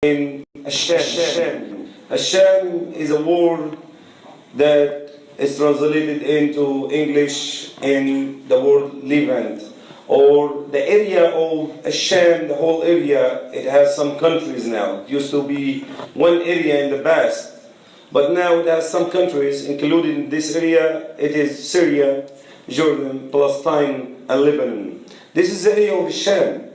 in Ash-Sham. Ash-Sham is a word that is translated into English in the word Levant, or the area of Ash-Sham, the whole area. It has some countries now. It used to be one area in the past, but now it has some countries included in this area. It is Syria, Jordan, Palestine, and Lebanon. This is the area of Ash-Sham.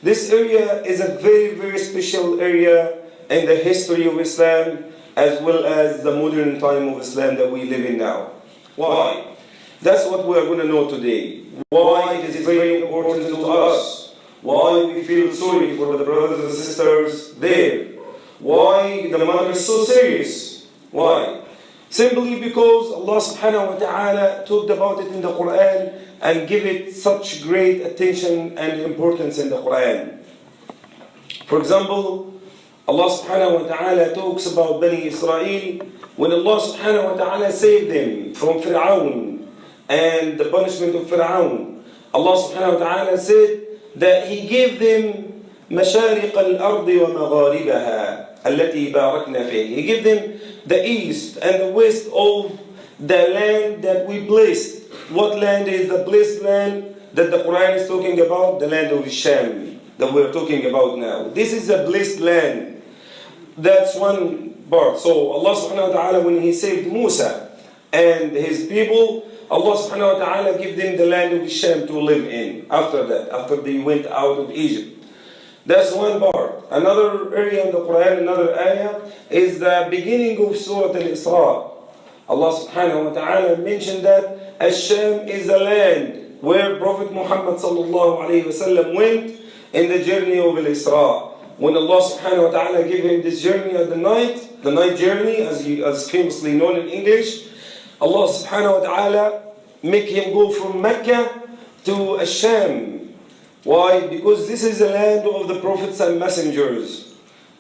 This area is a very, very special area in the history of Islam, as well as the modern time of Islam that we live in now. Why? That's what we are going to know today. Why it is very important to us. Why we feel sorry for the brothers and sisters there. Why the matter is so serious. Why? Simply because Allah subhanahu wa ta'ala talked about it in the Quran and give it such great attention and importance in the Quran. For example, Allah subhanahu wa ta'ala talks about Bani Israel when Allah subhanahu wa ta'ala saved them from Fir'aun and the punishment of Fir'aun. Allah subhanahu wa ta'ala said that He gave them مشارق الأرض ومغاربها التي باركنا فيه. He gave them the east and the west of the land that we blessed. What land is the blessed land that the Quran is talking about? The land of Ash-Sham that we're talking about now. This is a blessed land. That's one part. So Allah subhanahu wa ta'ala, when He saved Musa and his people, Allah subhanahu wa ta'ala gave them the land of Ash-Sham to live in after that, after they went out of Egypt. That's one part. Another area in the Quran, another ayah, is the beginning of Surah Al-Isra. Allah subhanahu wa ta'ala mentioned that Ash-Sham is the land where Prophet Muhammad sallallahu alayhi wa sallam went in the journey of Al-Isra. When Allah subhanahu wa ta'ala gave him this journey at the night journey, as famously known in English, Allah subhanahu wa ta'ala make him go from Mecca to Ash-Sham. Why? Because this is the land of the prophets and messengers,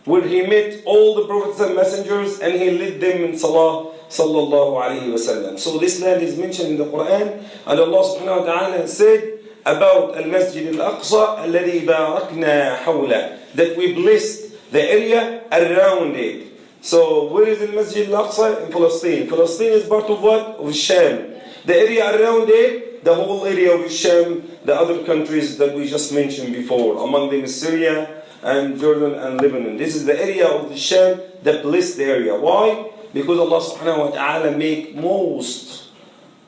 where he met all the prophets and messengers and he led them in salah sallallahu alayhi wa sallam. So this land is mentioned in the Quran, and Allah subhanahu wa ta'ala said about al-Masjid al-Aqsa alladhi barakna hawla, that we blessed the area around it. So where is the Masjid al-Aqsa? In Palestine. Palestine is part of what? Of Sham. The area around it, the whole area of Sham, the other countries that we just mentioned before, among them is Syria and Jordan and Lebanon. This is the area of the Sham, the blessed area. Why? Because Allah subhanahu wa ta'ala make most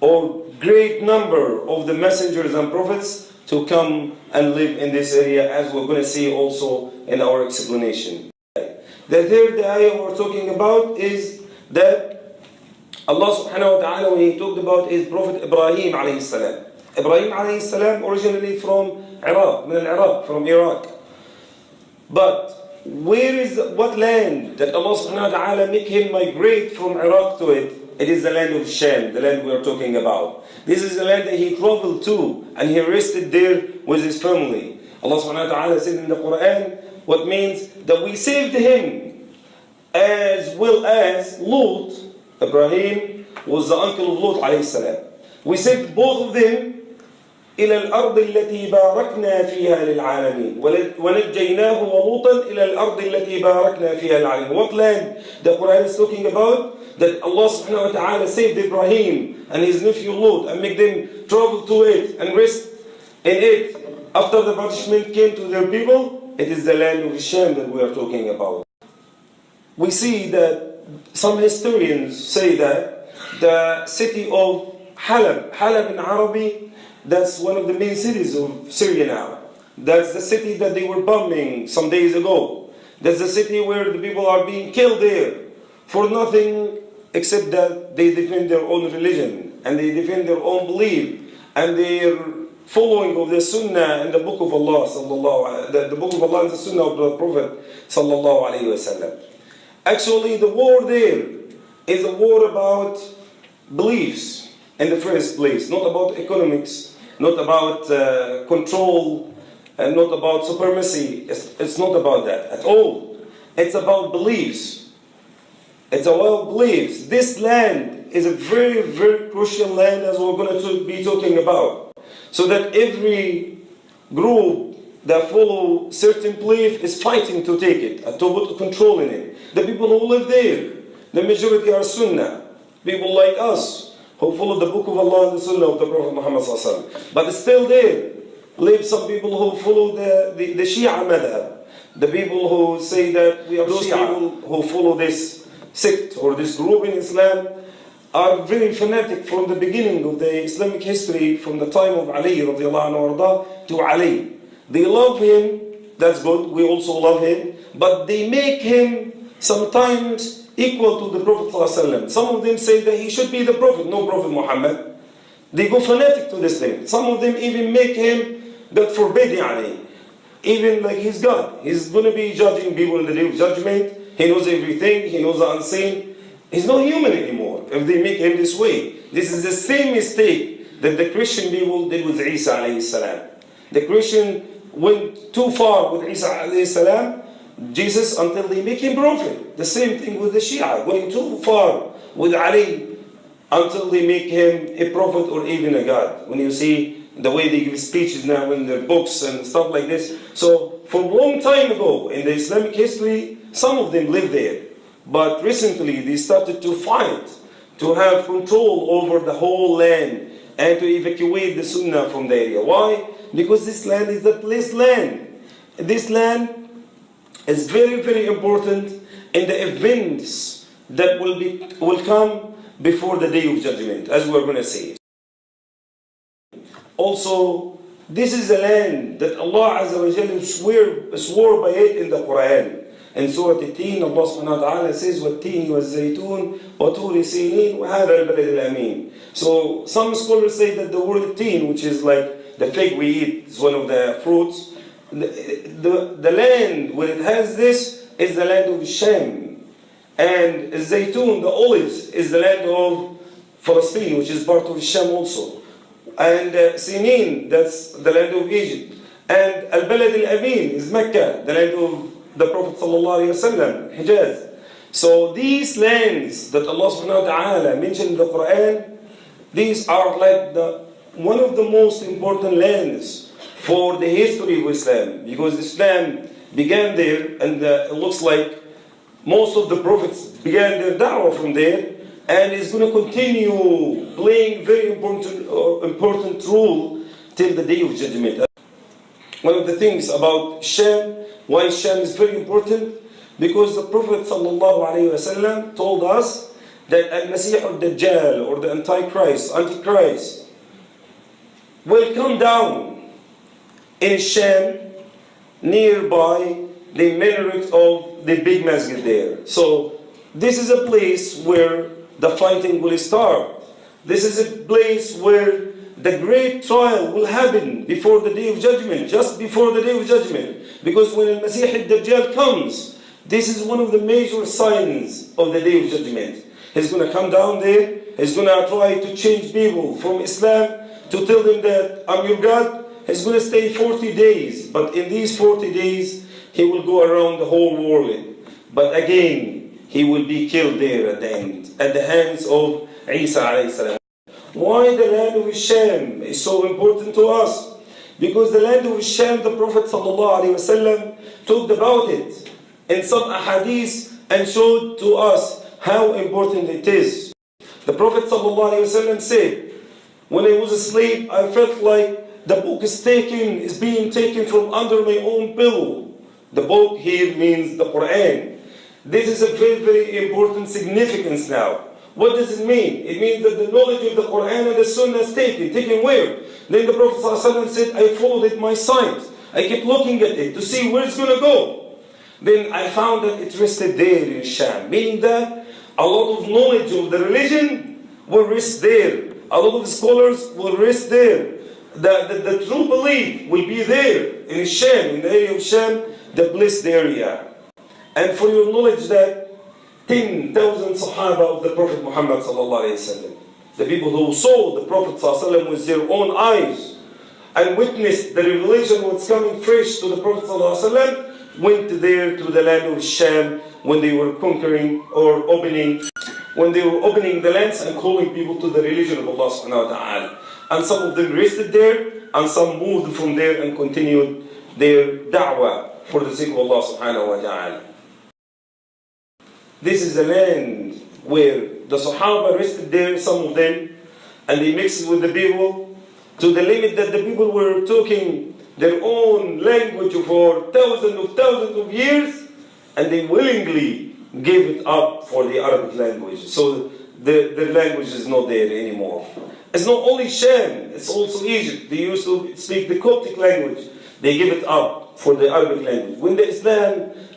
or great number of the messengers and prophets to come and live in this area, as we're going to see also in our explanation. The third ayah we're talking about is that Allah subhanahu wa ta'ala, when He talked about His Prophet Ibrahim alayhi salam. Ibrahim alayhi salam originally from Iraq, from Iraq. But what land that Allah subhanahu wa ta'ala make him migrate from Iraq to it? It is the land of Sham, the land we are talking about. This is the land that he traveled to, and he rested there with his family. Allah subhanahu wa ta'ala said in the Quran, what means that we saved him, as well as Lut. Ibrahim was the uncle of Lut alayhi salam. We saved both of them إلى الأرض التي باركنا فيها للعالمين ونجيناه ولوطا إلى الأرض التي باركنا فيها للعالمين. What land the Quran is talking about? That Allah subhanahu wa ta'ala saved Ibrahim and his nephew Lut and make them travel to it and rest in it after the punishment came to their people. It is the land of Sham that we are talking about. We see that some historians say that the city of Halab in Arabic, that's one of the main cities of Syria now. That's the city that they were bombing some days ago. That's the city where the people are being killed there for nothing except that they defend their own religion and they defend their own belief and their following of the Sunnah and the Book of Allah, the Book of Allah and the Sunnah of the Prophet sallallahu alaihi wasallam. Actually, the war there is a war about beliefs in the first place, not about economics, not about control, and not about supremacy. It's not about that at all. It's about beliefs. It's about beliefs. This land is a very, very crucial land, as we're going to be talking about. So that every group that follow certain belief is fighting to take it and to put control in it. The people who live there, the majority are Sunnah. People like us who follow the book of Allah and the Sunnah of the Prophet Muhammad sallallahu alaihi wasallam. But still there live some people who follow the Shia madhab. The people who say that we are those people who follow this sect or this group in Islam are very fanatic from the beginning of the Islamic history, from the time of Ali radiallahu anhu to Ali. They love him, that's good, we also love him, but they make him sometimes equal to the Prophet ﷺ. Some of them say that he should be the Prophet, no Prophet Muhammad. They go fanatic to this thing. Some of them even make him, God forbid, even like he's God. He's going to be judging people in the day of judgment. He knows everything, he knows the unseen. He's not human anymore if they make him this way. This is the same mistake that the Christian people did with Isa alayhi salam. The Christian went too far with Isa alayhi salam, Jesus, until they make him prophet. The same thing with the Shia, going too far with Ali until they make him a prophet or even a God. When you see the way they give speeches now in their books and stuff like this. So from a long time ago in the Islamic history, some of them lived there. But recently they started to fight to have control over the whole land and to evacuate the Sunnah from the area. Why? Because this land is the blessed land. This land is very, very important in the events that will come before the day of judgment, as we're going to see. Also, this is a land that Allah Azza wa Jalla swore by it in the Quran. In Surah Al-Teen, Allah subhanahu wa ta'ala says, وَالتِّينِ وَالزَّيْتُونِ وَطُورِ سِينِينَ وَهَذَا الْبَلَدِ الْأَمِينَ. So some scholars say that the word teen, which is like the fig we eat, is one of the fruits. The land where it has this is the land of Ash-Sham. And Zaytun, the olives, is the land of Palestine, which is part of Ash-Sham also. And Sinin, that's the land of Egypt. And Al-Balad al-Amin is Mecca, the land of the Prophet sallallahu alaihi wasallam, Hijaz. So these lands that Allah subhanahu wa ta'ala mentioned in the Quran, these are like one of the most important lands for the history of Islam, because Islam began there, and it looks like most of the prophets began their da'wah from there, and it's going to continue playing very important role till the day of judgment. One of the things about Sham, why Sham is very important, because the Prophet ﷺ told us that Al-Masih al-Dajjal, or the Antichrist, will come down in Sham, nearby the minaret of the big masjid there. So this is a place where the fighting will start. This is a place where the great trial will happen before the day of judgment, just before the day of judgment. Because when Al-Masih al-Dajjal comes, this is one of the major signs of the day of judgment. He's going to come down there, he's going to try to change people from Islam, to tell them that I'm your God. He's going to stay 40 days, but in these 40 days, he will go around the whole world. But again, he will be killed there at the end, at the hands of Isa alayhi salam. Why the land of Sham is so important to us? Because the land of Sham, the Prophet ﷺ talked about it in some ahadith and showed to us how important it is. The Prophet ﷺ said, when I was asleep, I felt like the book is being taken from under my own pillow. The book here means the Quran. This is a very, very important significance now. What does it mean? It means that the knowledge of the Quran and the Sunnah is taken where? Then the Prophet ﷺ said, I followed it my sight. I kept looking at it to see where it's going to go. Then I found that it rested there in Sham, meaning that a lot of knowledge of the religion will rest there. A lot of scholars will rest there. The true belief will be there in Sham, in the area of Sham, the blessed area. And for your knowledge that 10,000 Sahaba of the Prophet Muhammad sallallahu alaihi wasallam, the people who saw the Prophet sallallahu alaihi wasallam with their own eyes and witnessed the revelation was coming fresh to the Prophet sallallahu alaihi wasallam, went there to the land of Sham when they were conquering or opening the lands and calling people to the religion of Allah subhanahu wa ta'ala. And some of them rested there, and some moved from there and continued their da'wah for the sake of Allah subhanahu wa ta'ala. This is the land where the Sahaba rested there, some of them, and they mixed with the people to the limit that the people were talking their own language for thousands of years, and they willingly gave it up for the Arabic language. So the language is not there anymore. It's not only Sham, it's also Egypt. They used to speak the Coptic language. They give it up for the Arabic language.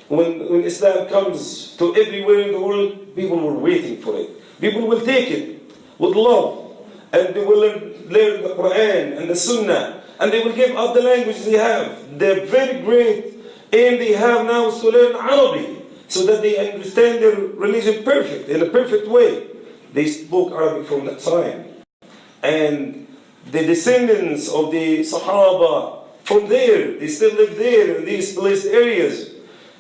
When Islam comes to everywhere in the world, people were waiting for it. People will take it with love, and they will learn the Quran and the Sunnah, and they will give up the language they have. They're very great aim they have now is to learn Arabic, so that they understand their religion in a perfect way. They spoke Arabic from that time. And the descendants of the Sahaba, from there, they still live there in these blessed areas.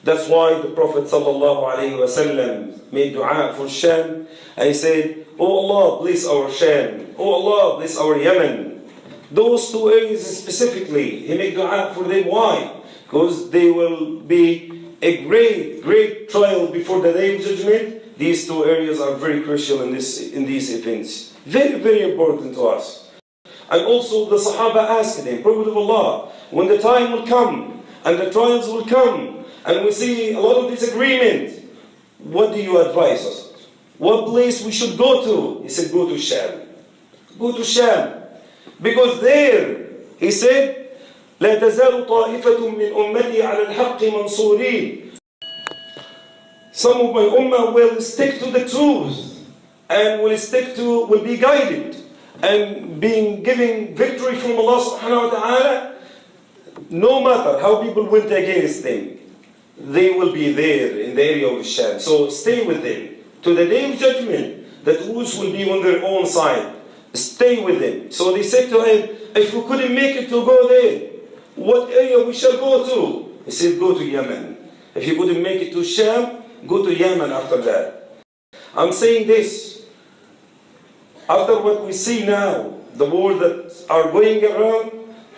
That's why the Prophet ﷺ made dua for Sham, and he said, "Oh Allah, bless our Sham. Oh Allah, bless our Yemen." Those two areas specifically, he made dua for them. Why? Because they will be a great trial before the day of judgment. These two areas are very crucial in these events. Very important to us. And also the Sahaba asked him, Prophet of Allah, when the time will come and the trials will come and we see a lot of disagreement, what do you advise us? What place we should go to? He said, go to Sham. Go to Sham. Because there, he said, لا تزال طائفة من أمتي على الحق منصورين. Some of my ummah will stick to the truth and will be guided and giving victory from Allah subhanahu wa ta'ala. No matter how people went against them, they will be there in the area of Sham. So stay with them. To the day of judgment, the truth will be on their own side. Stay with them. So they said to him, if we couldn't make it to go there, what area we shall go to? He said, go to Yemen. If you couldn't make it to Sham, go to Yemen after that. I'm saying this, after what we see now, the wars that are going around,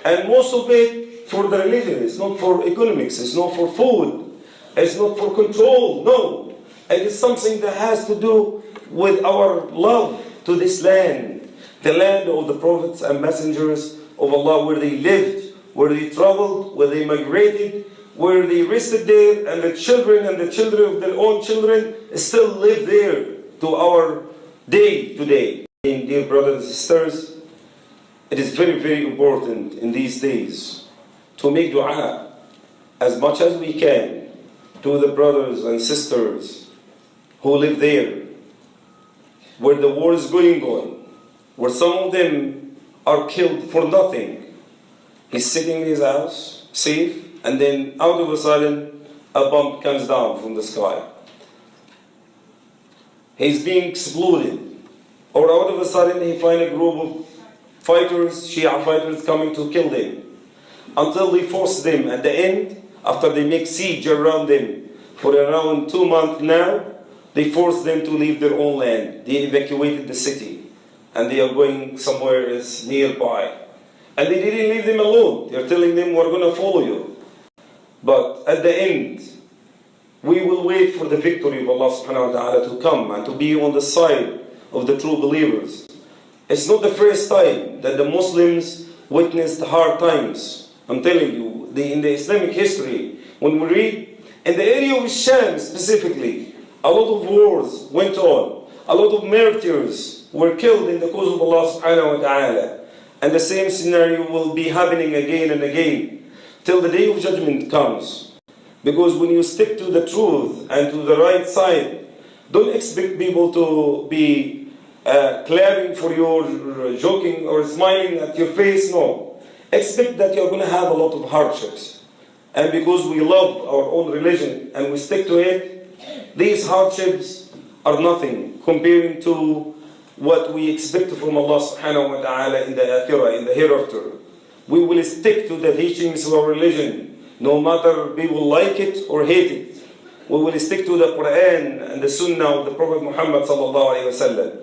and most of it for the religion, it's not for economics, it's not for food, it's not for control, no. It is something that has to do with our love to this land, the land of the prophets and messengers of Allah, where they lived, where they traveled, where they migrated, where they rested there, and the children of their own children still live there to our day today. And dear brothers and sisters, it is very important in these days to make dua as much as we can to the brothers and sisters who live there, where the war is going on, where some of them are killed for nothing. He's sitting in his house, safe, and then out of a sudden, a bomb comes down from the sky. He's being exploded. Or out of a sudden, he finds a group of fighters, Shia fighters, coming to kill them. Until they force them at the end, after they make siege around them for around 2 months now, they force them to leave their own land. They evacuated the city, and they are going somewhere else nearby. And they didn't leave them alone. They're telling them, we're going to follow you. But at the end, we will wait for the victory of Allah subhanahu wa ta'ala to come and to be on the side of the true believers. It's not the first time that the Muslims witnessed hard times. I'm telling you, in the Islamic history, when we read, in the area of Sham specifically, a lot of wars went on. A lot of martyrs were killed in the cause of Allah subhanahu wa ta'ala. And the same scenario will be happening again and again till the day of judgment comes. Because when you stick to the truth and to the right side, don't expect people to be clapping for your joking or smiling at your face. No. Expect that you're going to have a lot of hardships. And because we love our own religion and we stick to it, these hardships are nothing comparing to what we expect from Allah subhanahu wa ta'ala in the akhirah, in the hereafter. We will stick to the teachings of our religion, no matter people like it or hate it. We will stick to the Quran and the Sunnah of the Prophet Muhammad sallallahu alayhi wa sallam.